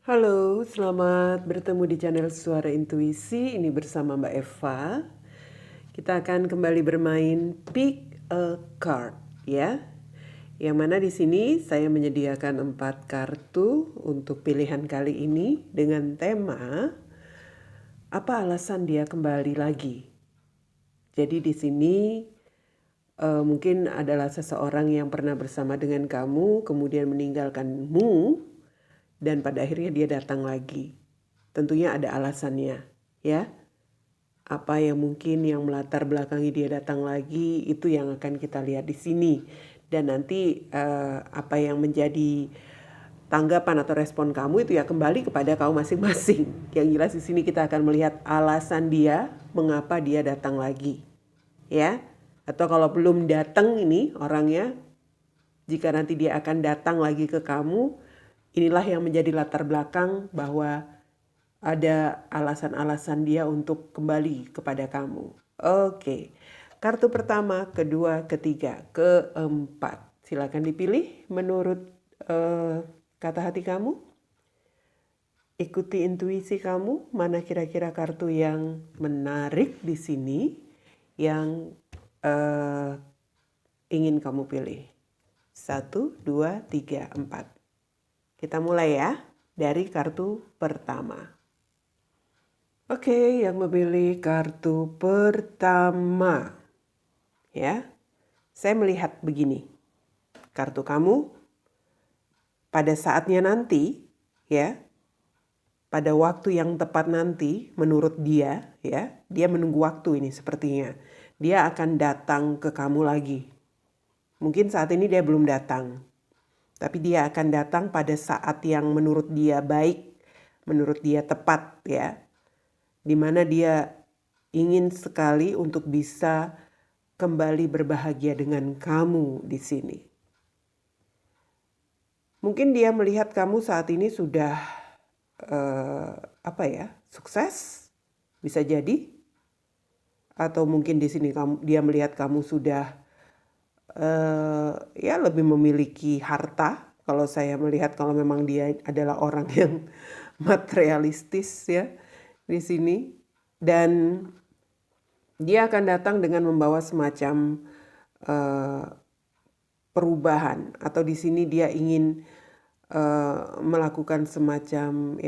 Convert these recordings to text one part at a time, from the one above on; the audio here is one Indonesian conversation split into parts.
Halo, selamat bertemu di channel Suara Intuisi. Ini bersama Mbak Eva. Kita akan kembali bermain Pick a Card, ya. Yang mana di sini saya menyediakan 4 kartu untuk pilihan kali ini dengan tema apa alasan dia kembali lagi. Jadi di sini mungkin adalah seseorang yang pernah bersama dengan kamu, kemudian meninggalkanmu, dan pada akhirnya dia datang lagi. Tentunya ada alasannya, ya. Apa yang mungkin yang melatar belakangi dia datang lagi itu yang akan kita lihat di sini. Dan nanti apa yang menjadi tanggapan atau respon kamu itu ya kembali kepada kamu masing-masing. Yang jelas di sini kita akan melihat alasan dia mengapa dia datang lagi, ya. Atau kalau belum datang ini orangnya, jika nanti dia akan datang lagi ke kamu, inilah yang menjadi latar belakang bahwa ada alasan-alasan dia untuk kembali kepada kamu. Oke, kartu pertama, kedua, ketiga, keempat. Silakan dipilih menurut kata hati kamu. Ikuti intuisi kamu, mana kira-kira kartu yang menarik di sini yang ingin kamu pilih. 1, 2, 3, 4. Kita mulai ya dari kartu pertama. Oke, yang memilih kartu pertama. Ya. Saya melihat begini. Kartu kamu pada saatnya nanti, ya. Pada waktu yang tepat nanti menurut dia, ya. Dia menunggu waktu ini sepertinya. Dia akan datang ke kamu lagi. Mungkin saat ini dia belum datang. Tapi dia akan datang pada saat yang menurut dia baik, menurut dia tepat, ya. Di mana dia ingin sekali untuk bisa kembali berbahagia dengan kamu di sini. Mungkin dia melihat kamu saat ini sudah sukses, bisa jadi. Atau mungkin di sini dia melihat kamu sudah lebih memiliki harta. Kalau saya melihat kalau memang dia adalah orang yang materialistis ya di sini, dan dia akan datang dengan membawa semacam perubahan, atau di sini dia ingin melakukan semacam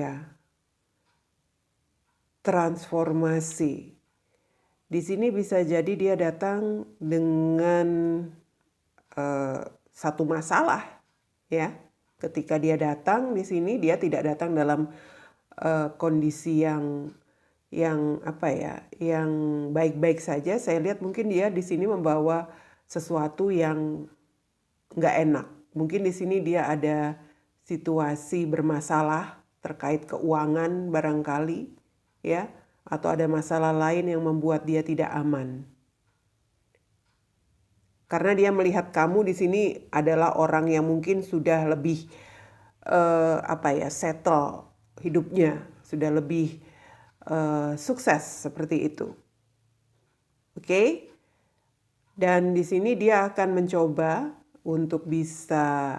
transformasi. Di sini bisa jadi dia datang dengan satu masalah, ya. Ketika dia datang di sini, dia tidak datang dalam kondisi yang baik-baik saja. Saya lihat mungkin dia di sini membawa sesuatu yang nggak enak. Mungkin di sini dia ada situasi bermasalah terkait keuangan barangkali, ya, atau ada masalah lain yang membuat dia tidak aman. Karena dia melihat kamu di sini adalah orang yang mungkin sudah lebih settle hidupnya, sudah lebih sukses seperti itu. Oke? Dan di sini dia akan mencoba untuk bisa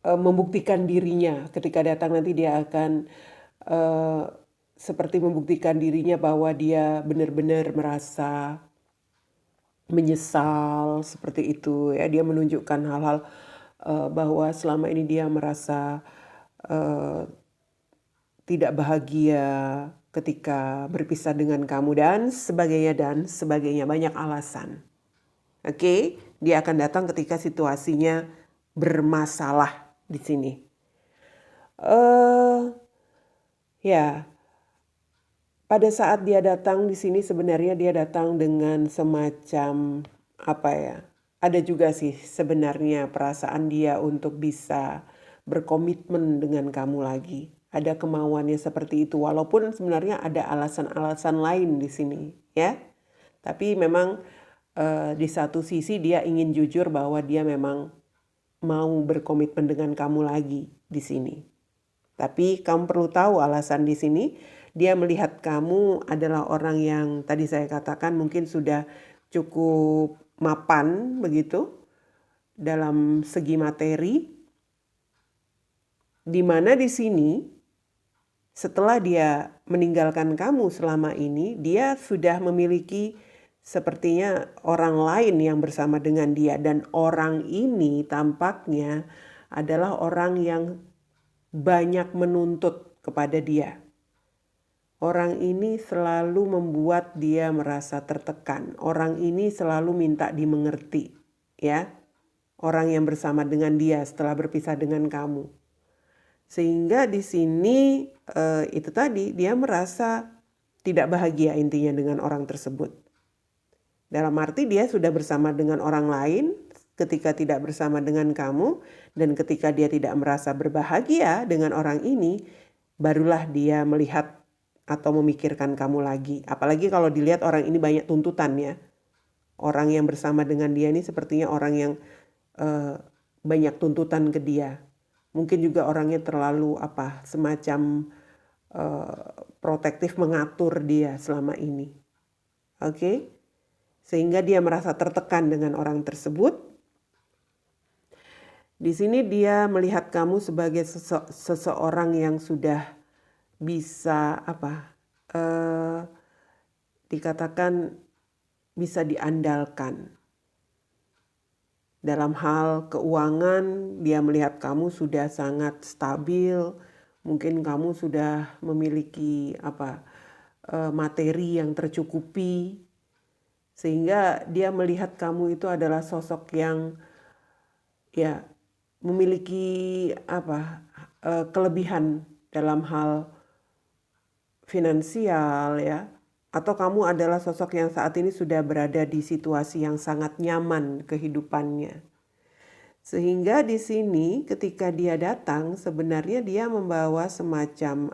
membuktikan dirinya. Ketika datang nanti dia akan seperti membuktikan dirinya bahwa dia benar-benar merasa menyesal seperti itu ya. Dia menunjukkan hal-hal bahwa selama ini dia merasa tidak bahagia ketika berpisah dengan kamu dan sebagainya, banyak alasan. Oke, dia akan datang ketika situasinya bermasalah di sini. Pada saat dia datang di sini sebenarnya dia datang dengan semacam ada juga sih sebenarnya perasaan dia untuk bisa berkomitmen dengan kamu lagi. Ada kemauannya seperti itu, walaupun sebenarnya ada alasan-alasan lain di sini, ya. Tapi memang di satu sisi dia ingin jujur bahwa dia memang mau berkomitmen dengan kamu lagi di sini. Tapi kamu perlu tahu alasan di sini. Dia melihat kamu adalah orang yang tadi saya katakan mungkin sudah cukup mapan begitu dalam segi materi. Di mana di sini setelah dia meninggalkan kamu selama ini, dia sudah memiliki sepertinya orang lain yang bersama dengan dia, dan orang ini tampaknya adalah orang yang banyak menuntut kepada dia. Orang ini selalu membuat dia merasa tertekan. Orang ini selalu minta dimengerti, ya. Orang yang bersama dengan dia setelah berpisah dengan kamu. Sehingga di sini itu tadi dia merasa tidak bahagia intinya dengan orang tersebut. Dalam arti dia sudah bersama dengan orang lain ketika tidak bersama dengan kamu, dan ketika dia tidak merasa berbahagia dengan orang ini, barulah dia melihat atau memikirkan kamu lagi. Apalagi kalau dilihat orang ini banyak tuntutannya. Orang yang bersama dengan dia ini sepertinya orang yang banyak tuntutan ke dia. Mungkin juga orangnya terlalu semacam protektif, mengatur dia selama ini. Oke? Sehingga dia merasa tertekan dengan orang tersebut. Di sini dia melihat kamu sebagai seseorang yang sudah bisa dikatakan bisa diandalkan. Dalam hal keuangan, dia melihat kamu sudah sangat stabil. Mungkin kamu sudah memiliki materi yang tercukupi, sehingga dia melihat kamu itu adalah sosok yang ya memiliki kelebihan dalam hal finansial, ya. Atau kamu adalah sosok yang saat ini sudah berada di situasi yang sangat nyaman kehidupannya. Sehingga di sini ketika dia datang, sebenarnya dia membawa semacam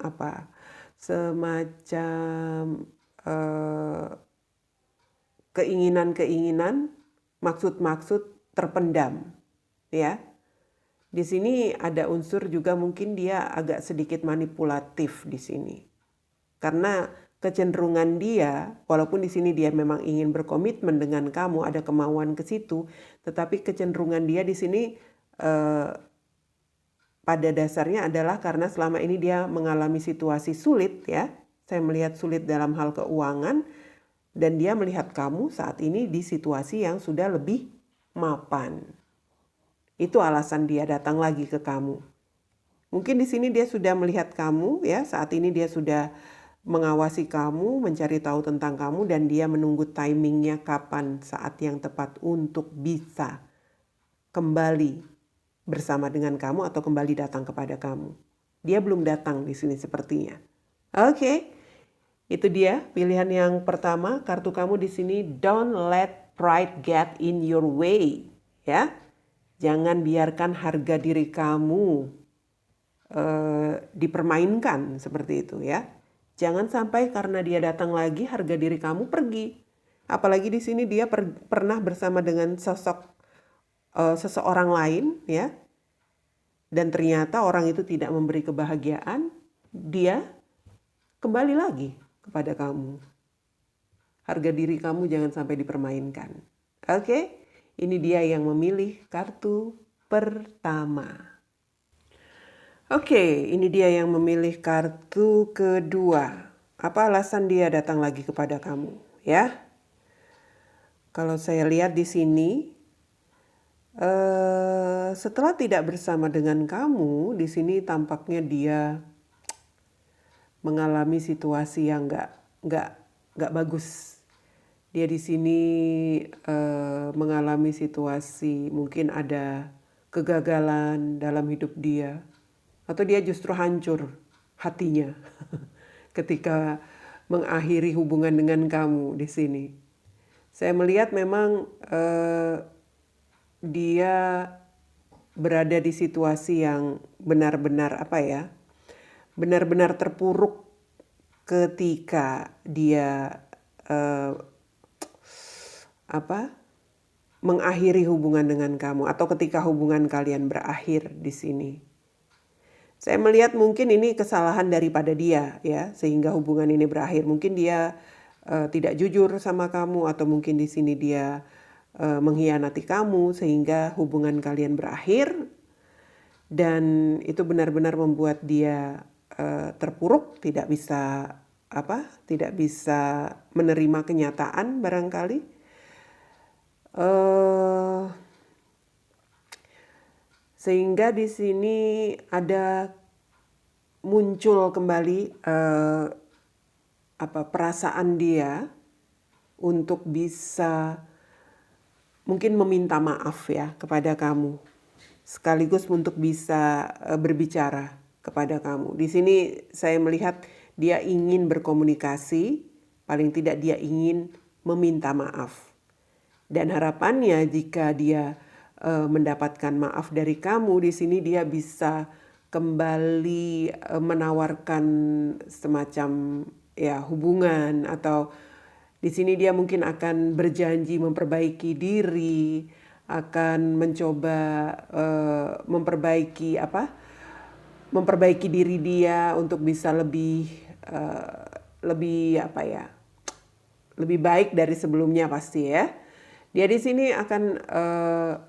keinginan-keinginan, maksud-maksud terpendam, ya. Di sini ada unsur juga mungkin dia agak sedikit manipulatif di sini. Karena kecenderungan dia, walaupun di sini dia memang ingin berkomitmen dengan kamu, ada kemauan ke situ, tetapi kecenderungan dia di sini pada dasarnya adalah karena selama ini dia mengalami situasi sulit, ya. Saya melihat sulit dalam hal keuangan, dan dia melihat kamu saat ini di situasi yang sudah lebih mapan. Itu alasan dia datang lagi ke kamu. Mungkin di sini dia sudah melihat kamu, ya. Saat ini dia sudah mengawasi kamu, mencari tahu tentang kamu, dan dia menunggu timingnya kapan saat yang tepat untuk bisa kembali bersama dengan kamu atau kembali datang kepada kamu. Dia belum datang di sini sepertinya. Oke, itu dia pilihan yang pertama. Kartu kamu di sini, don't let pride get in your way, ya. Jangan biarkan harga diri kamu dipermainkan seperti itu, ya. Jangan sampai karena dia datang lagi harga diri kamu pergi. Apalagi di sini dia pernah bersama dengan seseorang lain, ya. Dan ternyata orang itu tidak memberi kebahagiaan, dia kembali lagi kepada kamu. Harga diri kamu jangan sampai dipermainkan. Oke? Ini dia yang memilih kartu pertama. Oke, ini dia yang memilih kartu kedua. Apa alasan dia datang lagi kepada kamu, ya? Kalau saya lihat di sini, setelah tidak bersama dengan kamu, di sini tampaknya dia mengalami situasi yang nggak bagus. Dia di sini mengalami situasi, mungkin ada kegagalan dalam hidup dia, atau dia justru hancur hatinya ketika mengakhiri hubungan dengan kamu di sini. Saya melihat memang dia berada di situasi yang benar-benar benar-benar terpuruk ketika dia mengakhiri hubungan dengan kamu, atau ketika hubungan kalian berakhir di sini. Saya melihat mungkin ini kesalahan daripada dia, ya, sehingga hubungan ini berakhir. Mungkin dia tidak jujur sama kamu, atau mungkin di sini dia mengkhianati kamu sehingga hubungan kalian berakhir. dan itu benar-benar membuat dia terpuruk, tidak bisa menerima kenyataan barangkali. Sehingga di sini ada muncul kembali perasaan dia untuk bisa mungkin meminta maaf ya kepada kamu, sekaligus untuk bisa berbicara kepada kamu. Di sini saya melihat dia ingin berkomunikasi, paling tidak dia ingin meminta maaf. Dan harapannya jika dia mendapatkan maaf dari kamu, di sini dia bisa kembali menawarkan semacam ya hubungan, atau di sini dia mungkin akan berjanji memperbaiki diri, akan mencoba memperbaiki diri dia untuk bisa lebih baik dari sebelumnya pasti ya. Dia di sini akan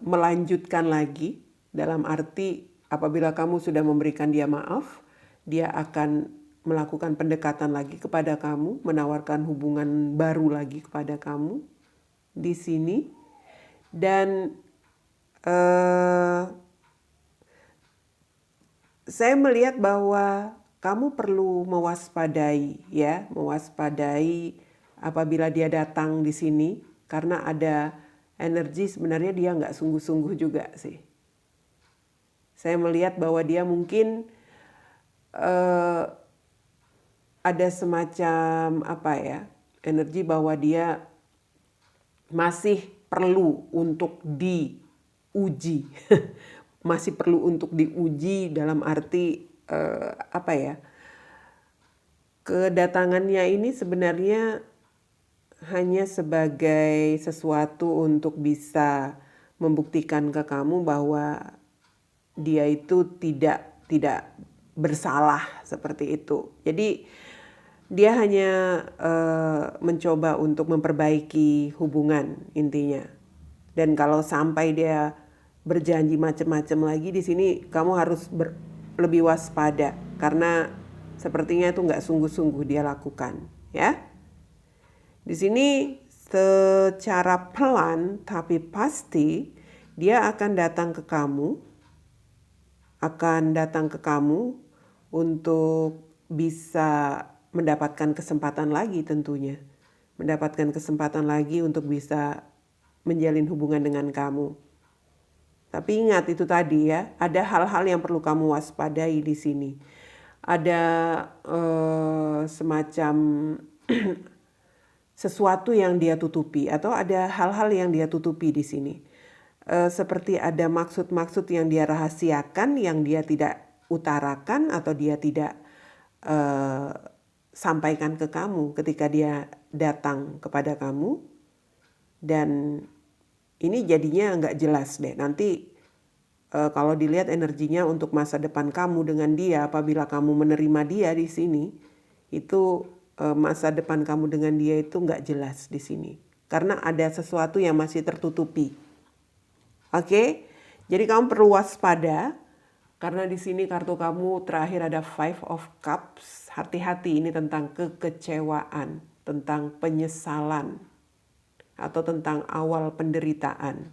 melanjutkan lagi, dalam arti apabila kamu sudah memberikan dia maaf, dia akan melakukan pendekatan lagi kepada kamu, menawarkan hubungan baru lagi kepada kamu di sini. Dan saya melihat bahwa kamu perlu mewaspadai apabila dia datang di sini, karena ada energi sebenarnya dia nggak sungguh-sungguh juga sih. Saya melihat bahwa dia mungkin ada semacam energi bahwa dia masih perlu untuk diuji. Masih perlu untuk diuji dalam arti kedatangannya ini sebenarnya hanya sebagai sesuatu untuk bisa membuktikan ke kamu bahwa dia itu tidak bersalah seperti itu. Jadi dia hanya mencoba untuk memperbaiki hubungan intinya. Dan kalau sampai dia berjanji macam-macam lagi di sini, kamu harus lebih waspada, karena sepertinya itu nggak sungguh-sungguh dia lakukan, ya. Di sini secara pelan tapi pasti dia akan datang ke kamu untuk bisa mendapatkan kesempatan lagi tentunya. Mendapatkan kesempatan lagi untuk bisa menjalin hubungan dengan kamu. Tapi ingat itu tadi ya, ada hal-hal yang perlu kamu waspadai di sini. Ada semacam sesuatu yang dia tutupi, atau ada hal-hal yang dia tutupi di sini. Seperti ada maksud-maksud yang dia rahasiakan, yang dia tidak utarakan atau dia tidak sampaikan ke kamu ketika dia datang kepada kamu. Dan ini jadinya nggak jelas deh. Nanti kalau dilihat energinya untuk masa depan kamu dengan dia, apabila kamu menerima dia di sini, itu masa depan kamu dengan dia itu nggak jelas di sini, karena ada sesuatu yang masih tertutupi. Oke, jadi kamu perlu waspada, karena di sini kartu kamu terakhir ada Five of Cups. Hati-hati, ini tentang kekecewaan, tentang penyesalan, atau tentang awal penderitaan.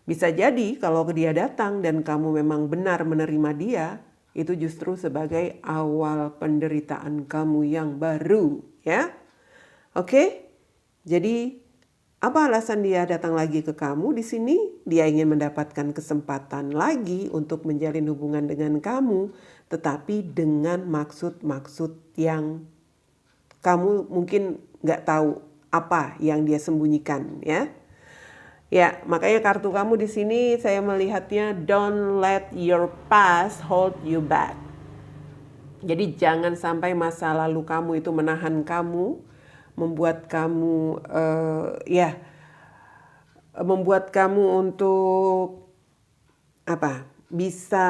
Bisa jadi kalau dia datang dan kamu memang benar menerima dia, itu justru sebagai awal penderitaan kamu yang baru, ya. Oke? Jadi apa alasan dia datang lagi ke kamu di sini? Dia ingin mendapatkan kesempatan lagi untuk menjalin hubungan dengan kamu, tetapi dengan maksud-maksud yang kamu mungkin nggak tahu apa yang dia sembunyikan, ya. Ya, makanya kartu kamu di sini saya melihatnya don't let your past hold you back. Jadi jangan sampai masa lalu kamu itu menahan kamu, membuat kamu membuat kamu untuk bisa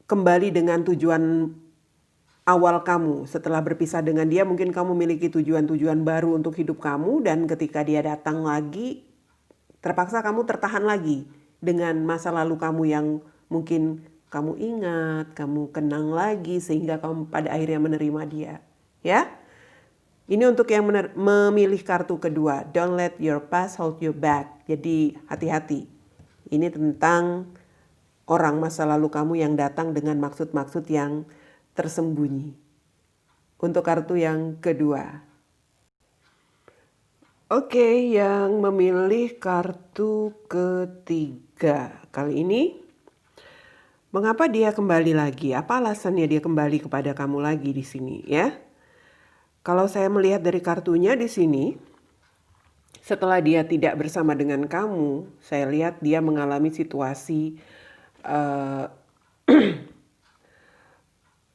kembali dengan tujuan awal kamu. Setelah berpisah dengan dia, mungkin kamu memiliki tujuan-tujuan baru untuk hidup kamu, dan ketika dia datang lagi, terpaksa kamu tertahan lagi dengan masa lalu kamu yang mungkin kamu ingat, kamu kenang lagi sehingga kamu pada akhirnya menerima dia. Ya, ini untuk yang memilih kartu kedua. Don't let your past hold you back. Jadi hati-hati. Ini tentang orang masa lalu kamu yang datang dengan maksud-maksud yang tersembunyi. Untuk kartu yang kedua. Oke, yang memilih kartu ketiga kali ini, mengapa dia kembali lagi? Apa alasannya dia kembali kepada kamu lagi di sini, ya? Kalau saya melihat dari kartunya di sini, setelah dia tidak bersama dengan kamu, saya lihat dia mengalami situasi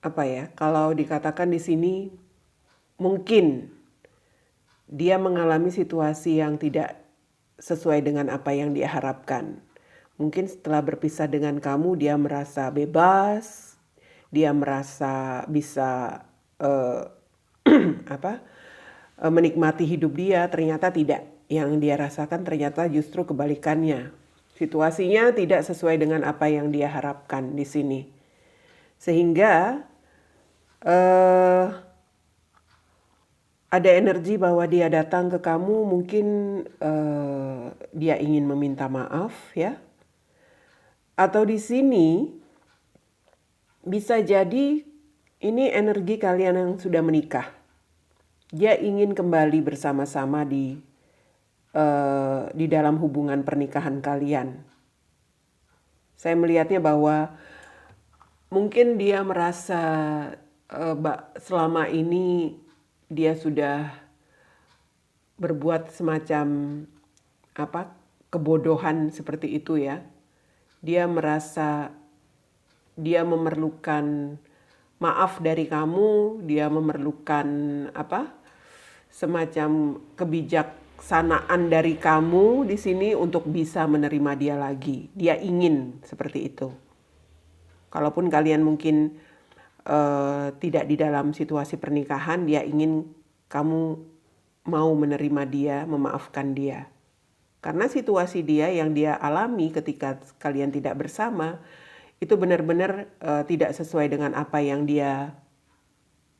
apa ya? Kalau dikatakan di sini, mungkin dia mengalami situasi yang tidak sesuai dengan apa yang dia harapkan. Mungkin setelah berpisah dengan kamu dia merasa bebas, dia merasa bisa menikmati hidup dia, ternyata tidak. Yang dia rasakan ternyata justru kebalikannya. Situasinya tidak sesuai dengan apa yang dia harapkan di sini. Sehingga ada energi bahwa dia datang ke kamu, mungkin dia ingin meminta maaf, ya. Atau di sini bisa jadi ini energi kalian yang sudah menikah. Dia ingin kembali bersama-sama di dalam hubungan pernikahan kalian. Saya melihatnya bahwa mungkin dia merasa selama ini dia sudah berbuat semacam kebodohan seperti itu, ya. Dia merasa dia memerlukan maaf dari kamu, dia memerlukan semacam kebijaksanaan dari kamu di sini untuk bisa menerima dia lagi. Dia ingin seperti itu. Kalaupun kalian mungkin tidak di dalam situasi pernikahan, dia ingin kamu mau menerima dia, memaafkan dia. Karena situasi dia yang dia alami ketika kalian tidak bersama, itu benar-benar tidak sesuai dengan apa yang dia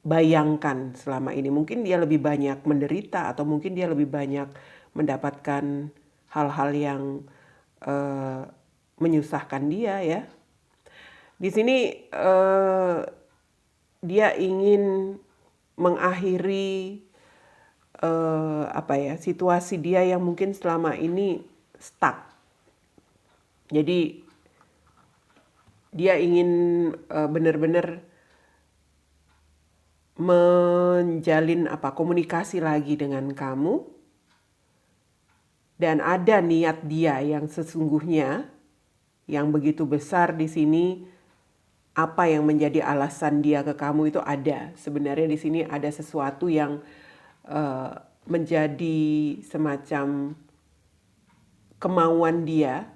bayangkan selama ini. Mungkin dia lebih banyak menderita atau mungkin dia lebih banyak mendapatkan hal-hal yang menyusahkan dia, ya. Di sini dia ingin mengakhiri situasi dia yang mungkin selama ini stuck. Jadi dia ingin benar-benar menjalin komunikasi lagi dengan kamu, dan ada niat dia yang sesungguhnya yang begitu besar di sini. Apa yang menjadi alasan dia ke kamu itu ada. Sebenarnya di sini ada sesuatu yang menjadi semacam kemauan dia.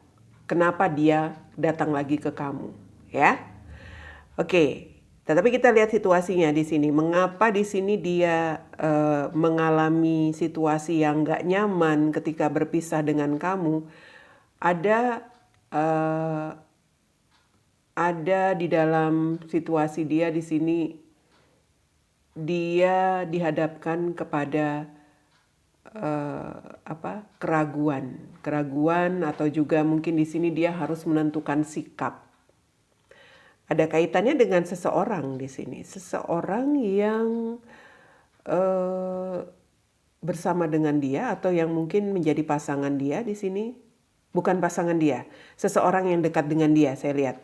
Kenapa dia datang lagi ke kamu, ya? Oke, tetapi kita lihat situasinya di sini. Mengapa di sini dia mengalami situasi yang nggak nyaman ketika berpisah dengan kamu? Ada di dalam situasi dia di sini, dia dihadapkan kepada keraguan atau juga mungkin di sini dia harus menentukan sikap. Ada kaitannya dengan seseorang di sini, seseorang yang bersama dengan dia atau yang mungkin menjadi pasangan dia di sini. Bukan pasangan dia, seseorang yang dekat dengan dia, saya lihat.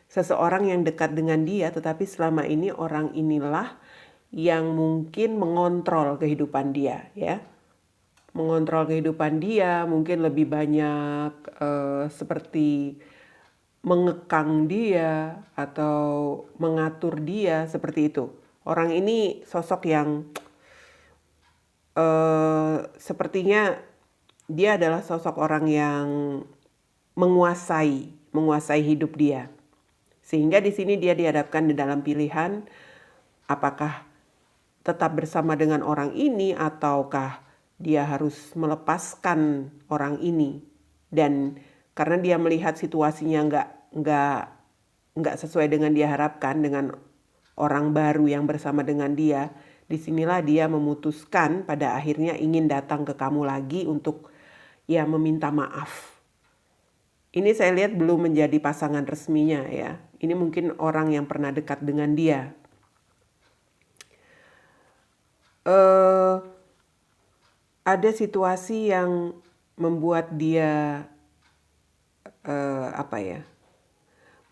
Seseorang yang dekat dengan dia, tetapi selama ini orang inilah yang mungkin mengontrol kehidupan dia, ya. Mengontrol kehidupan dia, mungkin lebih banyak seperti mengekang dia atau mengatur dia, seperti itu. Orang ini sosok yang sepertinya dia adalah sosok orang yang menguasai hidup dia. Sehingga di sini dia dihadapkan di dalam pilihan, apakah tetap bersama dengan orang ini ataukah dia harus melepaskan orang ini dan karena dia melihat situasinya nggak sesuai dengan dia harapkan dengan orang baru yang bersama dengan dia. Disinilah dia memutuskan pada akhirnya ingin datang ke kamu lagi untuk ya meminta maaf. Ini saya lihat belum menjadi pasangan resminya ya. Ini mungkin orang yang pernah dekat dengan dia. Ada situasi yang membuat dia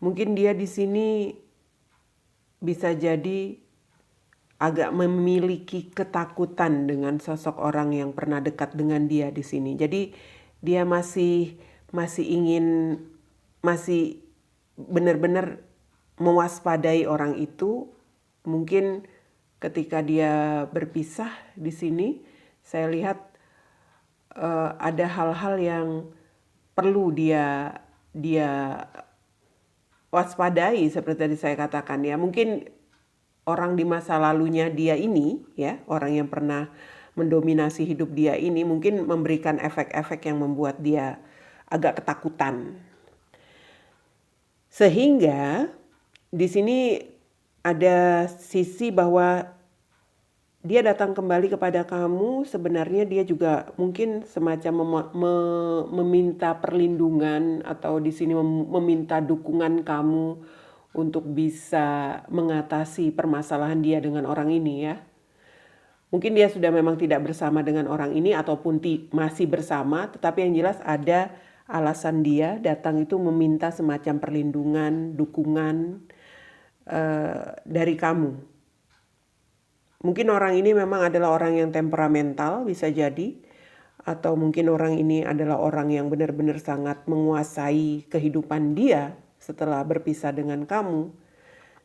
mungkin dia di sini bisa jadi agak memiliki ketakutan dengan sosok orang yang pernah dekat dengan dia di sini. Jadi dia masih benar-benar mewaspadai orang itu. Mungkin ketika dia berpisah di sini, saya lihat ada hal-hal yang perlu dia waspadai seperti tadi saya katakan ya. Mungkin orang di masa lalunya dia ini ya, orang yang pernah mendominasi hidup dia ini mungkin memberikan efek-efek yang membuat dia agak ketakutan. Sehingga di sini ada sisi bahwa dia datang kembali kepada kamu, sebenarnya dia juga mungkin semacam meminta perlindungan atau di sini meminta dukungan kamu untuk bisa mengatasi permasalahan dia dengan orang ini ya. Mungkin dia sudah memang tidak bersama dengan orang ini ataupun masih bersama, tetapi yang jelas ada alasan dia datang itu meminta semacam perlindungan, dukungan dari kamu. Mungkin orang ini memang adalah orang yang temperamental, bisa jadi. Atau mungkin orang ini adalah orang yang benar-benar sangat menguasai kehidupan dia setelah berpisah dengan kamu.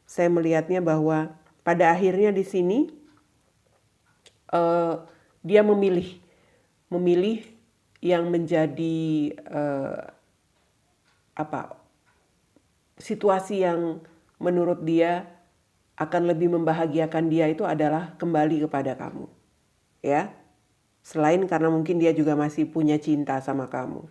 Saya melihatnya bahwa pada akhirnya di sini dia memilih yang menjadi situasi yang menurut dia akan lebih membahagiakan dia itu adalah kembali kepada kamu. Ya. Selain karena mungkin dia juga masih punya cinta sama kamu.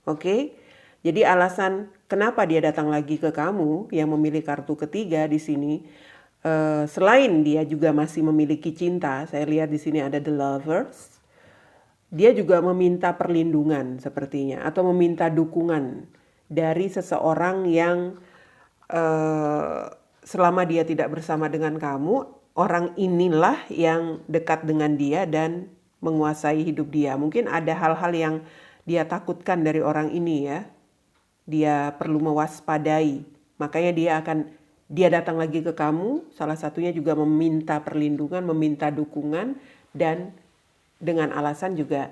Oke? Jadi alasan kenapa dia datang lagi ke kamu yang memilih kartu ketiga di sini, selain dia juga masih memiliki cinta, saya lihat di sini ada the lovers. Dia juga meminta perlindungan sepertinya atau meminta dukungan dari seseorang yang selama dia tidak bersama dengan kamu, orang inilah yang dekat dengan dia dan menguasai hidup dia. Mungkin ada hal-hal yang dia takutkan dari orang ini ya. Dia perlu mewaspadai. Makanya dia datang lagi ke kamu, salah satunya juga meminta perlindungan, meminta dukungan, dan dengan alasan juga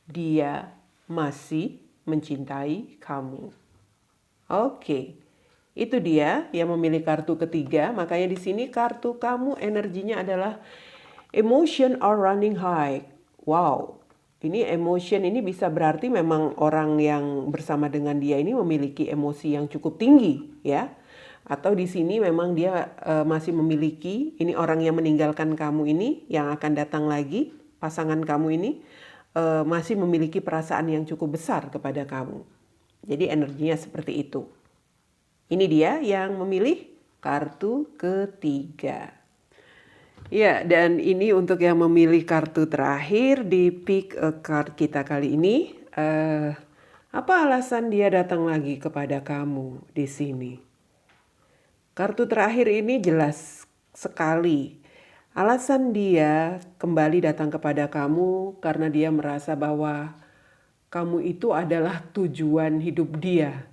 dia masih mencintai kamu. Oke. Itu dia yang memilih kartu ketiga. Makanya di sini kartu kamu energinya adalah emotion are running high. Wow. Ini emotion ini bisa berarti memang orang yang bersama dengan dia ini memiliki emosi yang cukup tinggi ya. Atau di sini memang dia masih memiliki, ini orang yang meninggalkan kamu ini yang akan datang lagi, pasangan kamu ini masih memiliki perasaan yang cukup besar kepada kamu. Jadi energinya seperti itu. Ini dia yang memilih kartu ketiga. Ya, dan ini untuk yang memilih kartu terakhir di pick a card kita kali ini. Apa alasan dia datang lagi kepada kamu di sini? Kartu terakhir ini jelas sekali. Alasan dia kembali datang kepada kamu karena dia merasa bahwa kamu itu adalah tujuan hidup dia.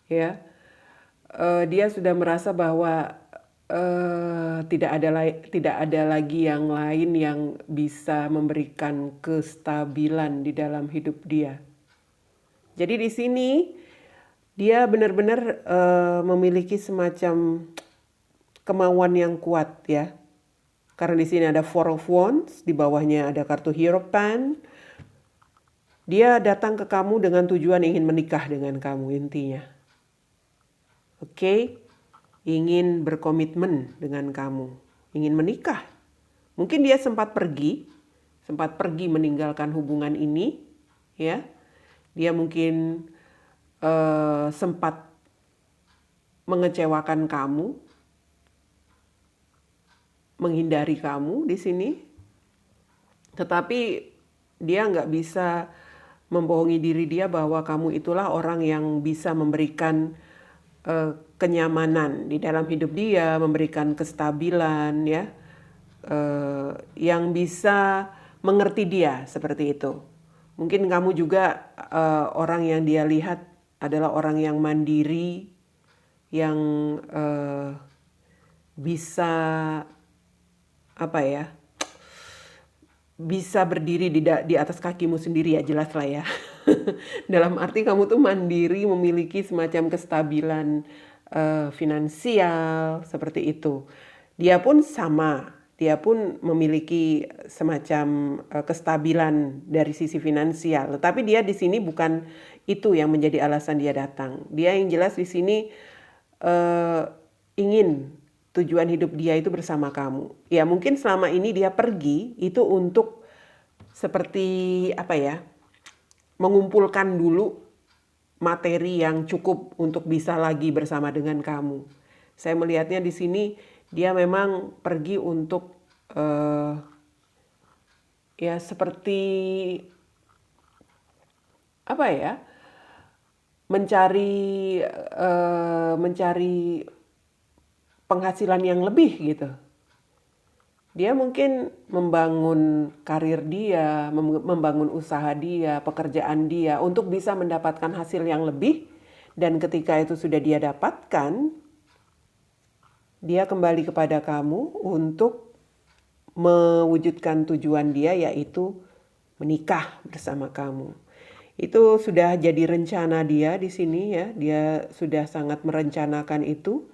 Ya. Dia sudah merasa bahwa tidak ada lagi yang lain yang bisa memberikan kestabilan di dalam hidup dia. Jadi di sini dia benar-benar memiliki semacam kemauan yang kuat ya. Karena di sini ada Four of Wands, di bawahnya ada kartu Hierophant. Dia datang ke kamu dengan tujuan ingin menikah dengan kamu intinya. Oke, ingin berkomitmen dengan kamu, ingin menikah. Mungkin dia sempat pergi meninggalkan hubungan ini, ya. Dia mungkin sempat mengecewakan kamu, menghindari kamu di sini, tetapi dia nggak bisa membohongi diri dia bahwa kamu itulah orang yang bisa memberikan kenyamanan di dalam hidup dia, memberikan kestabilan, ya, yang bisa mengerti dia seperti itu. Mungkin kamu juga orang yang dia lihat adalah orang yang mandiri, yang bisa apa ya, bisa berdiri di atas kakimu sendiri, ya jelas lah ya. Dalam arti kamu tuh mandiri, memiliki semacam kestabilan finansial seperti itu. Dia pun sama, dia pun memiliki semacam kestabilan dari sisi finansial. Tetapi dia di sini bukan itu yang menjadi alasan dia datang. Dia yang jelas di sini ingin tujuan hidup dia itu bersama kamu. Ya mungkin selama ini dia pergi itu untuk seperti apa ya, mengumpulkan dulu materi yang cukup untuk bisa lagi bersama dengan kamu. Saya melihatnya di sini dia memang pergi untuk ya seperti apa ya, mencari penghasilan yang lebih gitu. Dia mungkin membangun karir dia, membangun usaha dia, pekerjaan dia untuk bisa mendapatkan hasil yang lebih. Dan ketika itu sudah dia dapatkan, dia kembali kepada kamu untuk mewujudkan tujuan dia, yaitu menikah bersama kamu. Itu sudah jadi rencana dia di sini ya. Dia sudah sangat merencanakan itu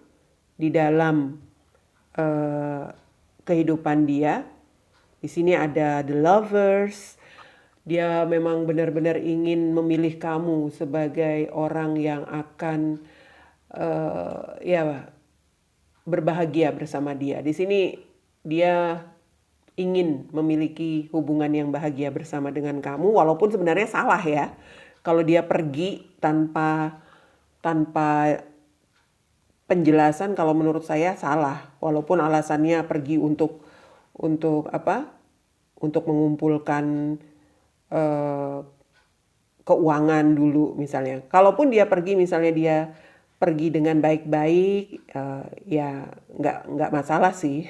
di dalam kehidupan dia. Di sini ada the lovers. Dia memang benar-benar ingin memilih kamu sebagai orang yang akan ya berbahagia bersama dia. Di sini dia ingin memiliki hubungan yang bahagia bersama dengan kamu, walaupun sebenarnya salah ya. Kalau dia pergi tanpa penjelasan, kalau menurut saya salah. Walaupun alasannya pergi untuk apa? Untuk mengumpulkan keuangan dulu misalnya. Kalaupun dia pergi, misalnya dia pergi dengan baik-baik, ya nggak masalah sih.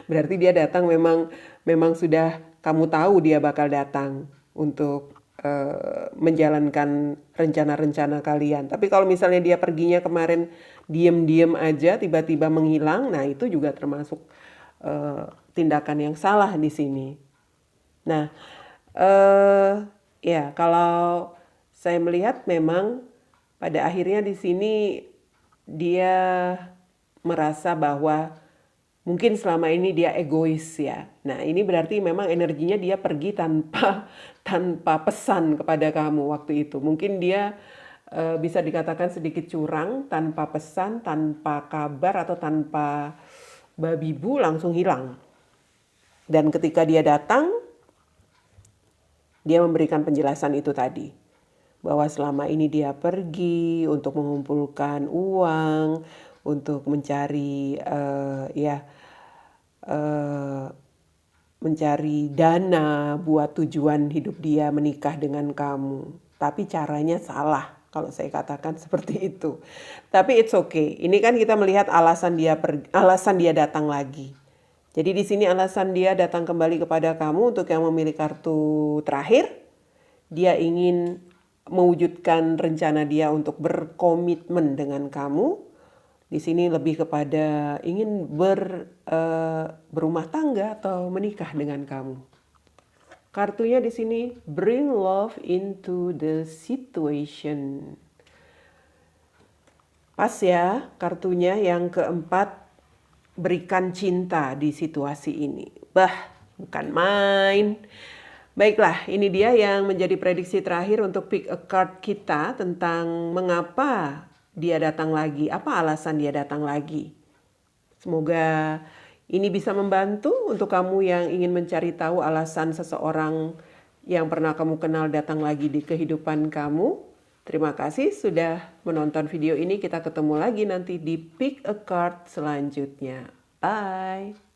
Berarti dia datang memang sudah kamu tahu dia bakal datang untuk menjalankan rencana-rencana kalian. Tapi kalau misalnya dia perginya kemarin diem-diem aja, tiba-tiba menghilang, nah itu juga termasuk tindakan yang salah di sini. Nah, ya kalau saya melihat memang pada akhirnya di sini dia merasa bahwa mungkin selama ini dia egois ya. Nah ini berarti memang energinya dia pergi tanpa pesan kepada kamu waktu itu. Mungkin dia bisa dikatakan sedikit curang, tanpa pesan, tanpa kabar, atau tanpa babi bu, langsung hilang. Dan ketika dia datang, dia memberikan penjelasan itu tadi. Bahwa selama ini dia pergi untuk mengumpulkan uang, untuk mencari mencari dana buat tujuan hidup dia menikah dengan kamu. Tapi caranya salah kalau saya katakan seperti itu. Tapi it's okay. Ini kan kita melihat alasan dia datang lagi. Jadi di sini alasan dia datang kembali kepada kamu untuk yang memilih kartu terakhir. Dia ingin mewujudkan rencana dia untuk berkomitmen dengan kamu. Di sini lebih kepada ingin berumah tangga atau menikah dengan kamu. Kartunya di sini bring love into the situation. Pas ya kartunya yang keempat, berikan cinta di situasi ini. Bah, bukan main. Baiklah, ini dia yang menjadi prediksi terakhir untuk pick a card kita tentang mengapa dia datang lagi, apa alasan dia datang lagi. Semoga ini bisa membantu untuk kamu yang ingin mencari tahu alasan seseorang yang pernah kamu kenal datang lagi di kehidupan kamu. Terima kasih sudah menonton video ini. Kita ketemu lagi nanti di Pick a Card selanjutnya. Bye.